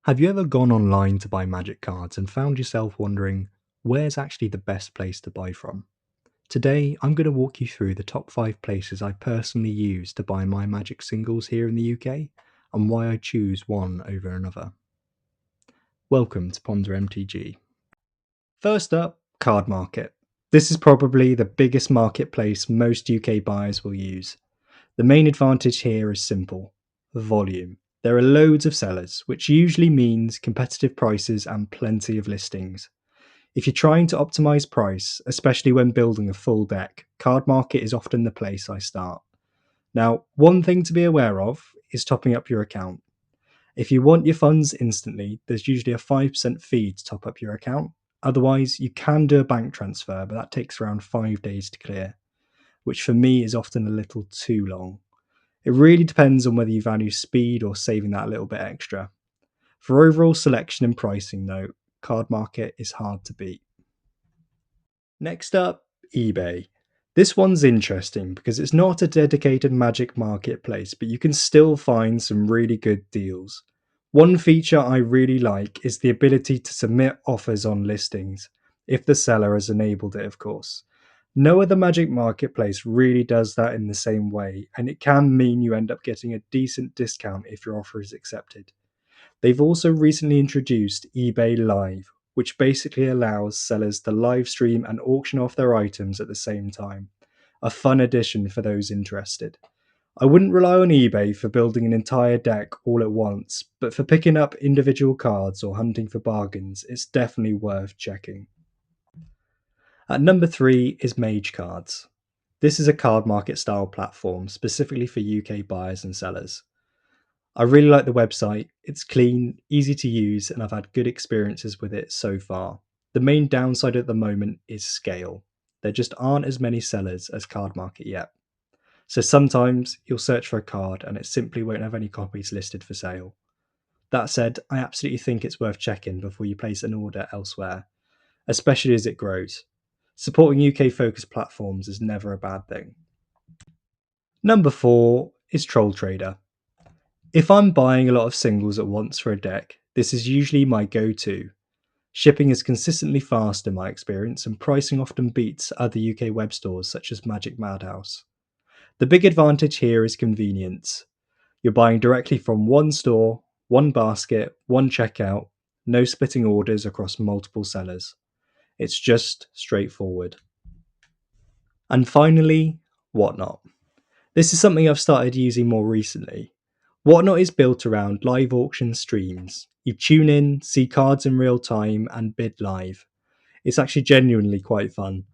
Have you ever gone online to buy magic cards and found yourself wondering where's actually the best place to buy from? Today, I'm going to walk you through the top 5 places I personally use to buy my magic singles here in the UK and why I choose one over another. Welcome to Ponder MTG. First up, Card Market. This is probably the biggest marketplace most UK buyers will use. The main advantage here is simple: volume. There are loads of sellers, which usually means competitive prices and plenty of listings. If you're trying to optimize price, especially when building a full deck, Card Market is often the place I start. Now, one thing to be aware of is topping up your account. If you want your funds instantly, there's usually a 5% fee to top up your account. Otherwise, you can do a bank transfer, but that takes around 5 days to clear, which for me is often a little too long. It really depends on whether you value speed or saving that little bit extra. For overall selection and pricing, though, Card Market is hard to beat. Next up, eBay. This one's interesting because it's not a dedicated magic marketplace, but you can still find some really good deals. One feature I really like is the ability to submit offers on listings, if the seller has enabled it, of course. No other magic marketplace really does that in the same way, and it can mean you end up getting a decent discount if your offer is accepted. They've also recently introduced eBay Live, which basically allows sellers to live stream and auction off their items at the same time. A fun addition for those interested. I wouldn't rely on eBay for building an entire deck all at once, but for picking up individual cards or hunting for bargains, it's definitely worth checking. At number 3 is Mage Cards. This is a card market style platform specifically for UK buyers and sellers. I really like the website. It's clean, easy to use, and I've had good experiences with it so far. The main downside at the moment is scale. There just aren't as many sellers as Card Market yet. So sometimes you'll search for a card and it simply won't have any copies listed for sale. That said, I absolutely think it's worth checking before you place an order elsewhere, especially as it grows. Supporting UK focused platforms is never a bad thing. Number 4 is Troll Trader. If I'm buying a lot of singles at once for a deck, this is usually my go-to. Shipping is consistently fast in my experience, and pricing often beats other UK web stores such as Magic Madhouse. The big advantage here is convenience. You're buying directly from one store, one basket, one checkout, no splitting orders across multiple sellers. It's just straightforward. And finally, Whatnot. This is something I've started using more recently. Whatnot is built around live auction streams. You tune in, see cards in real time, and bid live. It's actually genuinely quite fun.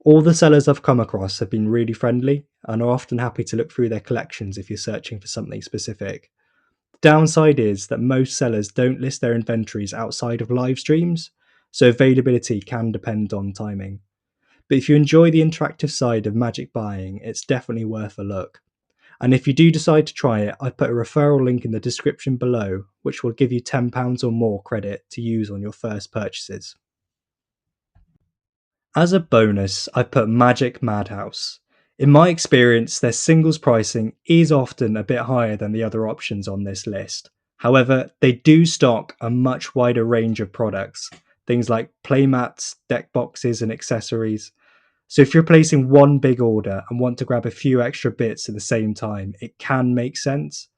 All the sellers I've come across have been really friendly and are often happy to look through their collections if you're searching for something specific. The downside is that most sellers don't list their inventories outside of live streams, so availability can depend on timing. But if you enjoy the interactive side of magic buying, it's definitely worth a look. And if you do decide to try it, I've put a referral link in the description below, which will give you £10 or more credit to use on your first purchases. As a bonus, I've put Magic Madhouse. In my experience, their singles pricing is often a bit higher than the other options on this list. However, they do stock a much wider range of products, things like playmats, deck boxes, and accessories. So if you're placing one big order and want to grab a few extra bits at the same time, it can make sense.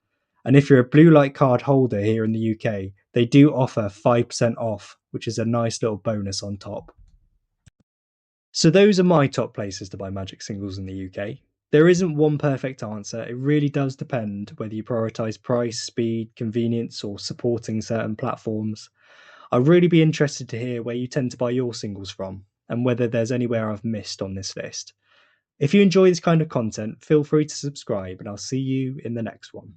And if you're a blue light card holder here in the UK, they do offer 5% off, which is a nice little bonus on top. So those are my top places to buy magic singles in the UK. There isn't one perfect answer. It really does depend whether you prioritise price, speed, convenience, or supporting certain platforms. I'd really be interested to hear where you tend to buy your singles from and whether there's anywhere I've missed on this list. If you enjoy this kind of content, feel free to subscribe and I'll see you in the next one.